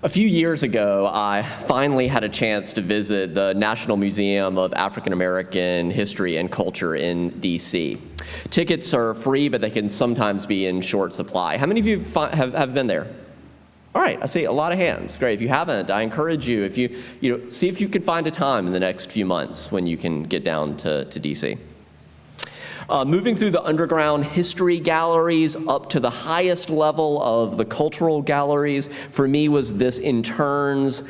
A few years ago, I finally had a chance to visit the National Museum of African American History and Culture in DC. Tickets are free, but they can sometimes be in short supply. How many of you have been there? All right, I see a lot of hands. Great. If you haven't, I encourage you, if you see if you can find a time in the next few months when you can get down to DC. Moving through the underground history galleries up to the highest level of the cultural galleries, for me was this in turns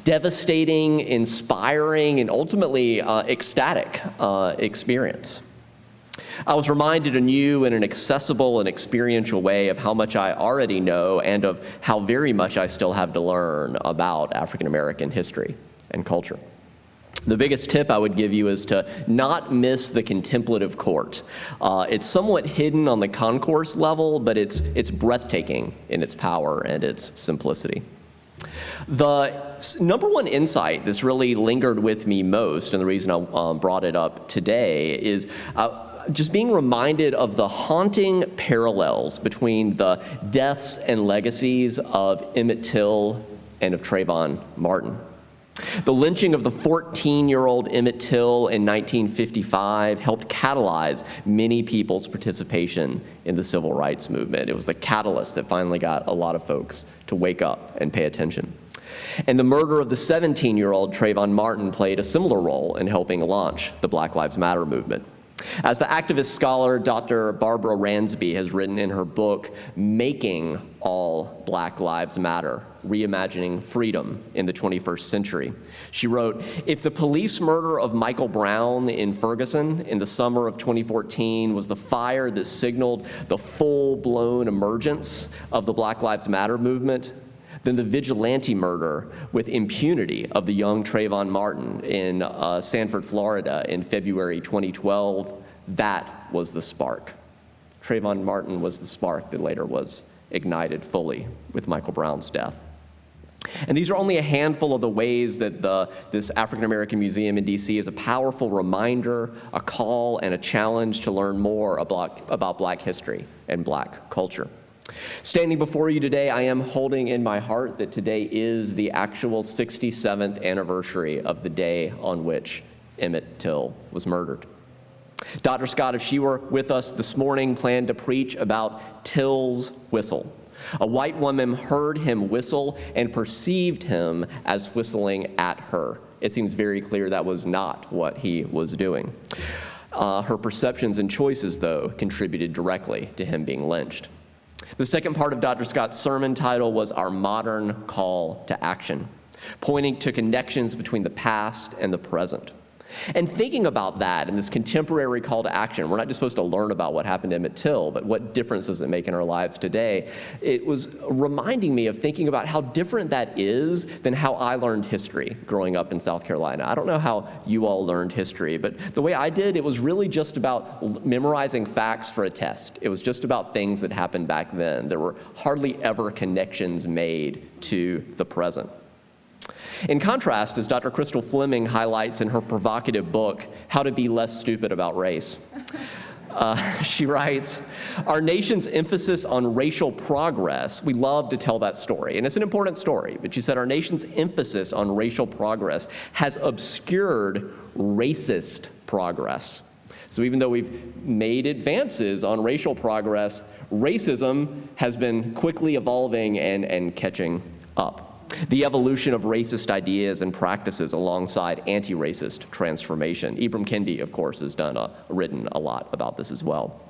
devastating, inspiring, and ultimately ecstatic experience. I was reminded anew in an accessible and experiential way of how much I already know and of how very much I still have to learn about African American history and culture. The biggest tip I would give you is to not miss the contemplative court. It's somewhat hidden on the concourse level, but it's breathtaking in its power and its simplicity. The number one insight that's really lingered with me most, and the reason I brought it up today, is just being reminded of the haunting parallels between the deaths and legacies of Emmett Till and of Trayvon Martin. The lynching of the 14-year-old Emmett Till in 1955 helped catalyze many people's participation in the civil rights movement. It was the catalyst that finally got a lot of folks to wake up and pay attention. And the murder of the 17-year-old Trayvon Martin played a similar role in helping launch the Black Lives Matter movement. As the activist scholar Dr. Barbara Ransby has written in her book, Making All Black Lives Matter, Reimagining Freedom in the 21st Century, she wrote, if the police murder of Michael Brown in Ferguson in the summer of 2014 was the fire that signaled the full-blown emergence of the Black Lives Matter movement, then the vigilante murder with impunity of the young Trayvon Martin in Sanford, Florida in February 2012, that was the spark. Trayvon Martin was the spark that later was ignited fully with Michael Brown's death. And these are only a handful of the ways that this African American Museum in DC is a powerful reminder, a call, and a challenge to learn more about Black history and Black culture. Standing before you today, I am holding in my heart that today is the actual 67th anniversary of the day on which Emmett Till was murdered. Dr. Scott, if she were with us this morning, planned to preach about Till's whistle. A white woman heard him whistle and perceived him as whistling at her. It seems very clear that was not what he was doing. Her perceptions and choices, though, contributed directly to him being lynched. The second part of Dr. Scott's sermon title was Our Modern Call to Action, pointing to connections between the past and the present. And thinking about that and this contemporary call to action, we're not just supposed to learn about what happened to Emmett Till, but what difference does it make in our lives today? It was reminding me of thinking about how different that is than how I learned history growing up in South Carolina. I don't know how you all learned history, but the way I did, it was really just about memorizing facts for a test. It was just about things that happened back then. There were hardly ever connections made to the present. In contrast, as Dr. Crystal Fleming highlights in her provocative book, How to Be Less Stupid About Race, she writes, our nation's emphasis on racial progress, we love to tell that story, and it's an important story, but she said our nation's emphasis on racial progress has obscured racist progress. So even though we've made advances on racial progress, racism has been quickly evolving and catching up. The evolution of racist ideas and practices alongside anti-racist transformation. Ibram Kendi, of course, has written a lot about this as well.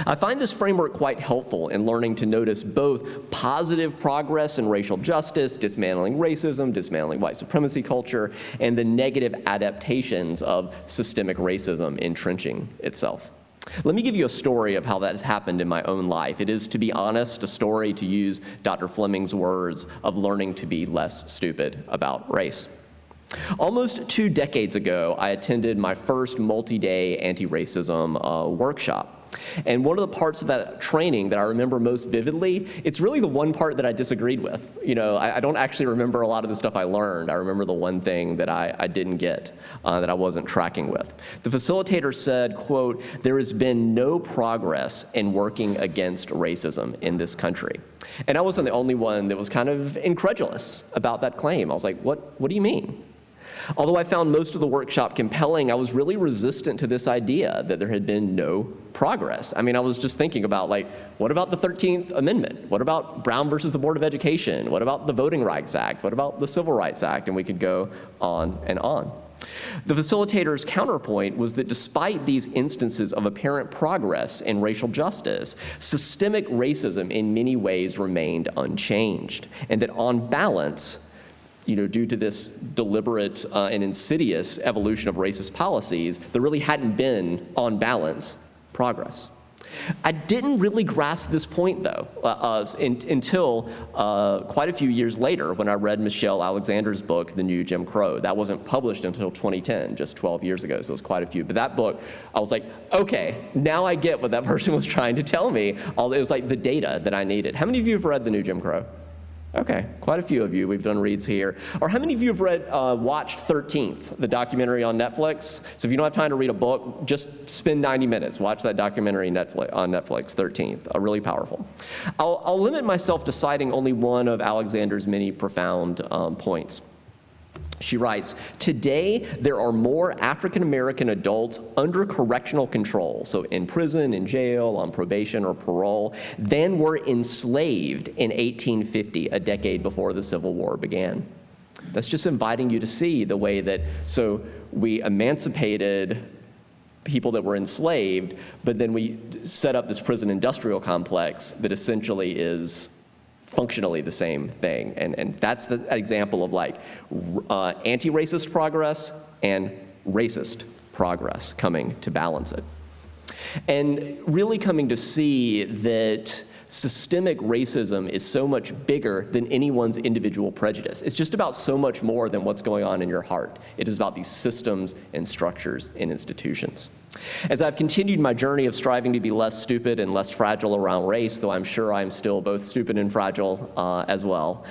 I find this framework quite helpful in learning to notice both positive progress in racial justice, dismantling racism, dismantling white supremacy culture, and the negative adaptations of systemic racism entrenching itself. Let me give you a story of how that has happened in my own life. It is, to be honest, a story, to use Dr. Fleming's words, of learning to be less stupid about race. Almost 2 decades ago, I attended my first multi-day anti-racism workshop. And one of the parts of that training that I remember most vividly, it's really the one part that I disagreed with. I don't actually remember a lot of the stuff I learned. I remember the one thing that I didn't get, that I wasn't tracking with. The facilitator said, quote, "There has been no progress in working against racism in this country." And I wasn't the only one that was kind of incredulous about that claim. I was like, what do you mean? Although I found most of the workshop compelling, I was really resistant to this idea that there had been no progress. I was just thinking about, what about the 13th Amendment? What about Brown versus the Board of Education? What about the Voting Rights Act? What about the Civil Rights Act? And we could go on and on. The facilitator's counterpoint was that despite these instances of apparent progress in racial justice, systemic racism in many ways remained unchanged, and that on balance, due to this deliberate and insidious evolution of racist policies, there really hadn't been, on balance, progress. I didn't really grasp this point, though, until quite a few years later when I read Michelle Alexander's book, The New Jim Crow. That wasn't published until 2010, just 12 years ago, so it was quite a few. But that book, I was like, okay, now I get what that person was trying to tell me. It was like the data that I needed. How many of you have read The New Jim Crow? Okay, quite a few of you. We've done reads here. Or how many of you have watched 13th, the documentary on Netflix? So if you don't have time to read a book, just spend 90 minutes. Watch that documentary on Netflix, 13th. Really powerful. I'll limit myself to citing only one of Alexander's many profound points. She writes, "Today, there are more African-American adults under correctional control, so in prison, in jail, on probation or parole, than were enslaved in 1850, a decade before the Civil War began." That's just inviting you to see the way that, so we emancipated people that were enslaved, but then we set up this prison industrial complex that essentially is functionally the same thing. And that's the example of anti-racist progress and racist progress coming to balance it. And really coming to see that systemic racism is so much bigger than anyone's individual prejudice. It's just about so much more than what's going on in your heart. It is about these systems and structures and institutions. As I've continued my journey of striving to be less stupid and less fragile around race, though I'm sure I'm still both stupid and fragile as well,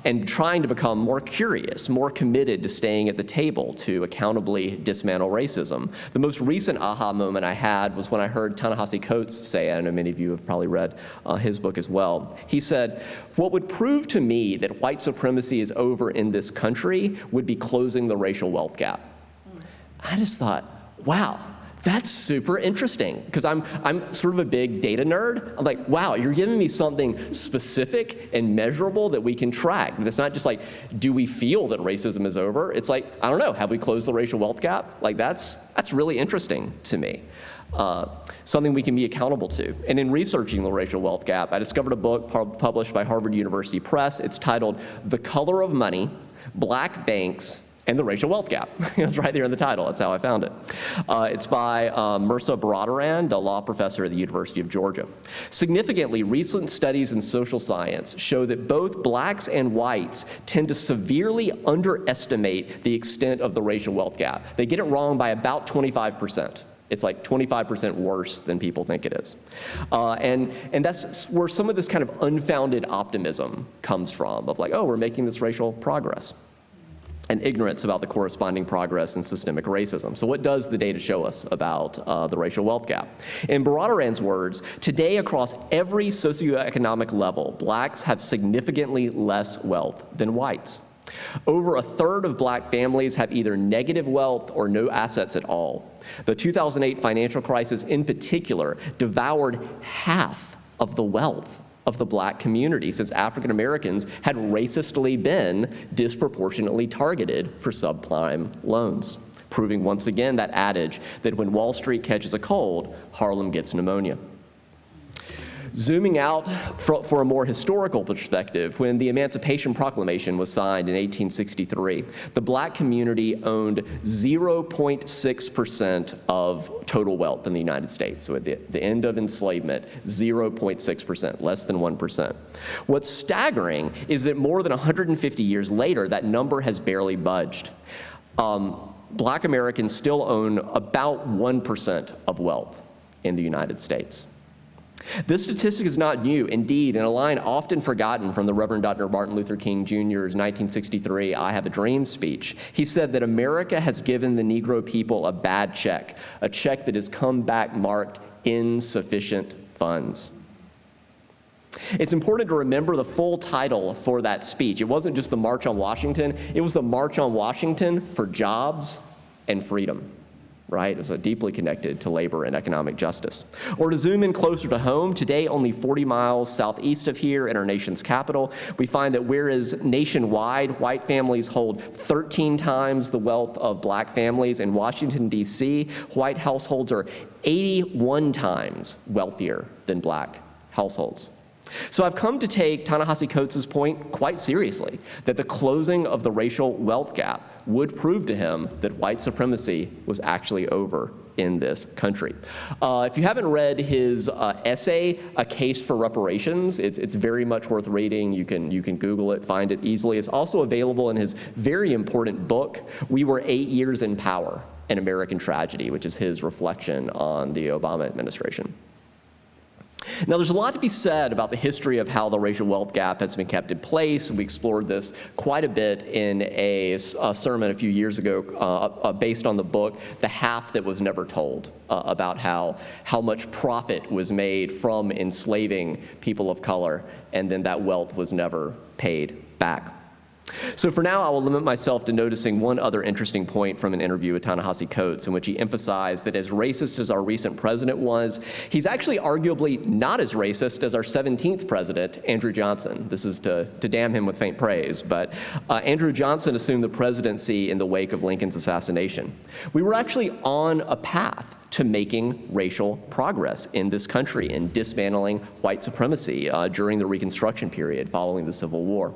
and trying to become more curious, more committed to staying at the table to accountably dismantle racism, the most recent aha moment I had was when I heard Ta-Nehisi Coates say, I know many of you have probably read his book as well. He said, "What would prove to me that white supremacy is over in this country would be closing the racial wealth gap." I just thought, wow, that's super interesting, because I'm sort of a big data nerd. I'm like, wow, you're giving me something specific and measurable that we can track. It's not just like, do we feel that racism is over? It's like, I don't know, have we closed the racial wealth gap? That's really interesting to me. Something we can be accountable to. And in researching the racial wealth gap, I discovered a book published by Harvard University Press. It's titled The Color of Money, Black Banks, and the Racial Wealth Gap. It's right there in the title. That's how I found it. It's by Mirza Baradaran, a law professor at the University of Georgia. Significantly, recent studies in social science show that both blacks and whites tend to severely underestimate the extent of the racial wealth gap. They get it wrong by about 25%. It's like 25% worse than people think it is. And that's where some of this kind of unfounded optimism comes from, of like, oh, we're making this racial progress, and ignorance about the corresponding progress in systemic racism. So what does the data show us about the racial wealth gap? In Baradaran's words, today across every socioeconomic level, blacks have significantly less wealth than whites. Over a third of black families have either negative wealth or no assets at all. The 2008 financial crisis in particular devoured half of the wealth of the black community, since African Americans had racistly been disproportionately targeted for subprime loans, proving once again that adage that when Wall Street catches a cold, Harlem gets pneumonia. Zooming out for a more historical perspective, when the Emancipation Proclamation was signed in 1863, the black community owned 0.6% of total wealth in the United States. So at the end of enslavement, 0.6%, less than 1%. What's staggering is that more than 150 years later, that number has barely budged. Black Americans still own about 1% of wealth in the United States. This statistic is not new. Indeed, in a line often forgotten from the Reverend Dr. Martin Luther King Jr.'s 1963 I Have a Dream speech, he said that America has given the Negro people a bad check, a check that has come back marked insufficient funds. It's important to remember the full title for that speech. It wasn't just the March on Washington, it was the March on Washington for Jobs and Freedom. Right? It's deeply connected to labor and economic justice. Or to zoom in closer to home, today only 40 miles southeast of here in our nation's capital, we find that whereas nationwide white families hold 13 times the wealth of black families, in Washington, D.C., white households are 81 times wealthier than black households. So I've come to take Ta-Nehisi Coates' point quite seriously, that the closing of the racial wealth gap would prove to him that white supremacy was actually over in this country. If you haven't read his essay, A Case for Reparations, it's very much worth reading. You can Google it, find it easily. It's also available in his very important book, We Were 8 Years in Power, An American Tragedy, which is his reflection on the Obama administration. Now, there's a lot to be said about the history of how the racial wealth gap has been kept in place. We explored this quite a bit in a sermon a few years ago based on the book, The Half That Was Never Told, about how much profit was made from enslaving people of color, and then that wealth was never paid back. So for now, I will limit myself to noticing one other interesting point from an interview with Ta-Nehisi Coates, in which he emphasized that as racist as our recent president was, he's actually arguably not as racist as our 17th president, Andrew Johnson. This is to damn him with faint praise, but Andrew Johnson assumed the presidency in the wake of Lincoln's assassination. We were actually on a path to making racial progress in this country and dismantling white supremacy during the Reconstruction period following the Civil War.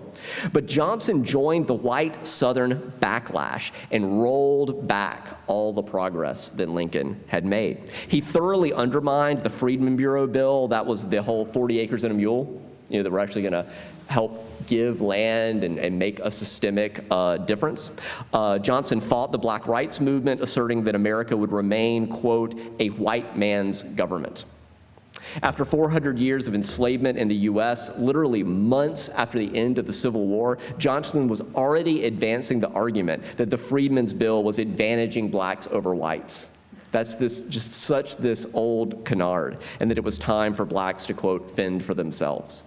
But Johnson joined the white Southern backlash and rolled back all the progress that Lincoln had made. He thoroughly undermined the Freedmen Bureau bill. That was the whole 40 acres and a mule, that we're actually going to help give land and make a systemic difference. Johnson fought the Black Rights Movement, asserting that America would remain, quote, a white man's government. After 400 years of enslavement in the U.S., literally months after the end of the Civil War, Johnson was already advancing the argument that the Freedmen's Bill was advantaging blacks over whites. That's this old canard, and that it was time for blacks to, quote, fend for themselves.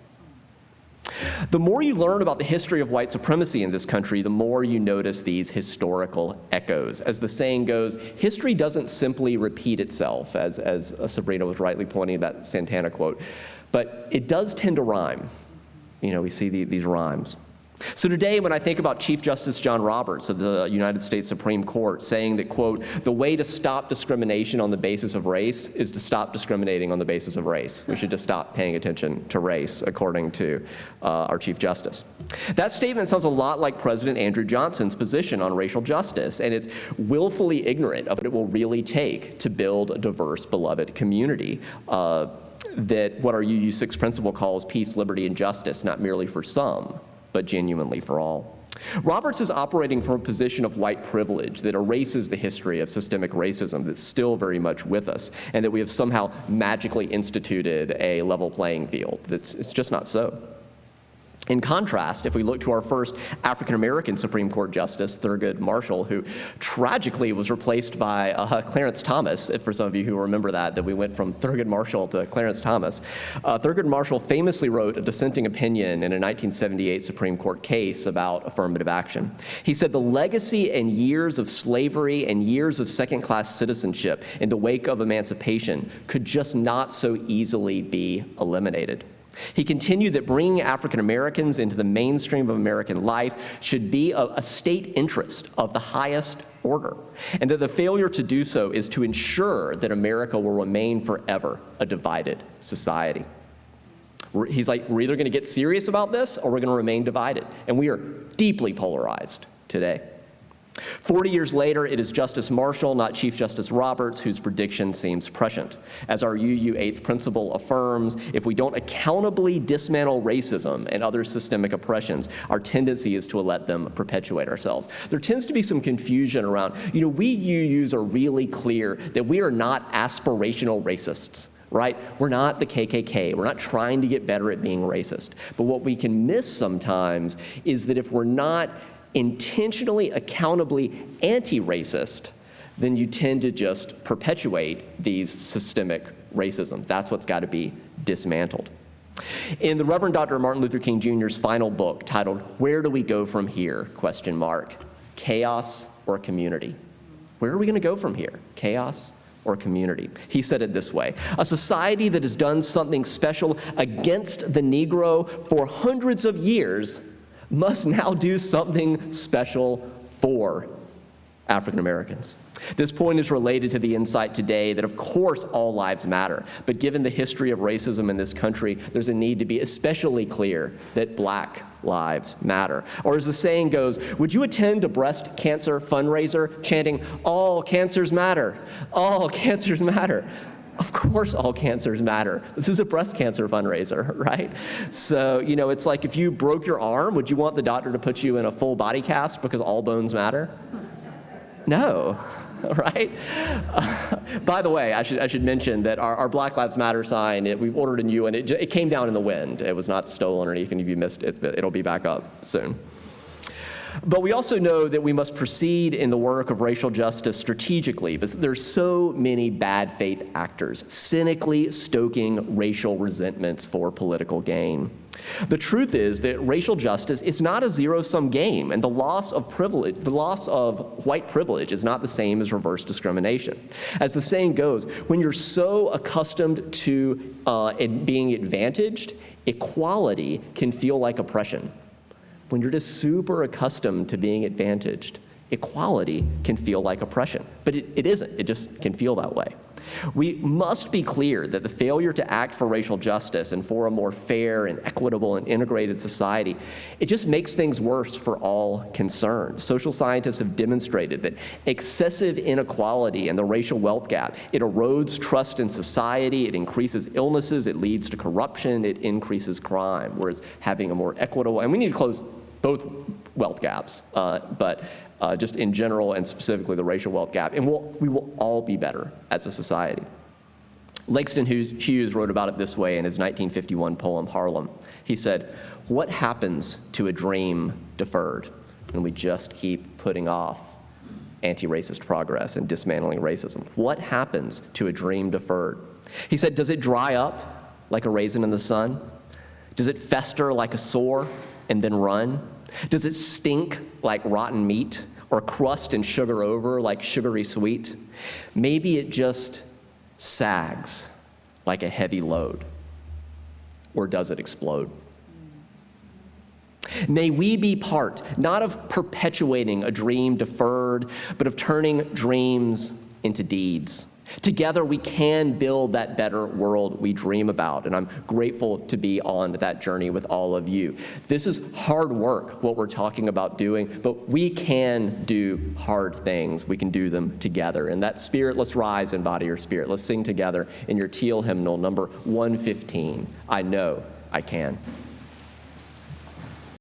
The more you learn about the history of white supremacy in this country, the more you notice these historical echoes. As the saying goes, history doesn't simply repeat itself, as Sabrina was rightly pointing that Santana quote, but it does tend to rhyme. We see these rhymes. So today, when I think about Chief Justice John Roberts of the United States Supreme Court saying that, quote, the way to stop discrimination on the basis of race is to stop discriminating on the basis of race. We should just stop paying attention to race, according to our Chief Justice. That statement sounds a lot like President Andrew Johnson's position on racial justice, and it's willfully ignorant of what it will really take to build a diverse, beloved community. That what our UU6 principle calls peace, liberty, and justice, not merely for some, but genuinely for all. Roberts is operating from a position of white privilege that erases the history of systemic racism that's still very much with us, and that we have somehow magically instituted a level playing field. It's just not so. In contrast, if we look to our first African-American Supreme Court Justice, Thurgood Marshall, who tragically was replaced by Clarence Thomas, if for some of you who remember that we went from Thurgood Marshall to Clarence Thomas. Thurgood Marshall famously wrote a dissenting opinion in a 1978 Supreme Court case about affirmative action. He said the legacy and years of slavery and years of second-class citizenship in the wake of emancipation could just not so easily be eliminated. He continued that bringing African Americans into the mainstream of American life should be a state interest of the highest order, and that the failure to do so is to ensure that America will remain forever a divided society. He's like, we're either going to get serious about this or we're going to remain divided, and we are deeply polarized today. 40 years later, it is Justice Marshall, not Chief Justice Roberts, whose prediction seems prescient. As our UU 8th principle affirms, if we don't accountably dismantle racism and other systemic oppressions, our tendency is to let them perpetuate ourselves. There tends to be some confusion around, we UUs are really clear that we are not aspirational racists. Right? We're not the KKK. We're not trying to get better at being racist. But what we can miss sometimes is that if we're not intentionally, accountably anti-racist, then you tend to just perpetuate these systemic racism. That's what's got to be dismantled. In the Reverend Dr. Martin Luther King Jr.'s final book titled, "Where Do We Go From Here?" Chaos or community? Where are we going to go from here? Chaos or community? He said it this way: a society that has done something special against the Negro for hundreds of years must now do something special for African Americans. This point is related to the insight today that, of course, all lives matter, but given the history of racism in this country, there's a need to be especially clear that Black lives matter. Or as the saying goes, would you attend a breast cancer fundraiser chanting, "All cancers matter, all cancers matter"? Of course all cancers matter. This is a breast cancer fundraiser, right? So, it's like if you broke your arm, would you want the doctor to put you in a full body cast because all bones matter? No, right? By the way, I should mention that our Black Lives Matter sign, we've ordered a new one. It came down in the wind. It was not stolen or anything. If you missed it, it'll be back up soon. But we also know that we must proceed in the work of racial justice strategically, because there's so many bad faith actors cynically stoking racial resentments for political gain. The truth is that racial justice is not a zero-sum game, and the loss of white privilege is not the same as reverse discrimination. As the saying goes, when you're so accustomed to being advantaged, equality can feel like oppression. When you're just super accustomed to being advantaged, equality can feel like oppression. But it isn't. It just can feel that way. We must be clear that the failure to act for racial justice and for a more fair and equitable and integrated society, it just makes things worse for all concerned. Social scientists have demonstrated that excessive inequality and the racial wealth gap, it erodes trust in society, it increases illnesses, it leads to corruption, it increases crime, whereas having a more equitable, and we need to close both wealth gaps, but just in general and specifically the racial wealth gap, and we will all be better as a society. Langston Hughes wrote about it this way in his 1951 poem, Harlem. He said, "What happens to a dream deferred when we just keep putting off anti-racist progress and dismantling racism? What happens to a dream deferred?" He said, "Does it dry up like a raisin in the sun? Does it fester like a sore and then run? Does it stink like rotten meat or crust and sugar over like sugary sweet? Maybe it just sags like a heavy load. Or does it explode?" May we be part, not of perpetuating a dream deferred, but of turning dreams into deeds. Together we can build that better world we dream about, and I'm grateful to be on that journey with all of you. This is hard work, what we're talking about doing, but we can do hard things. We can do them together. In that spirit, let's rise and embody your spirit. Let's sing together in your teal hymnal, number 115, "I Know I Can."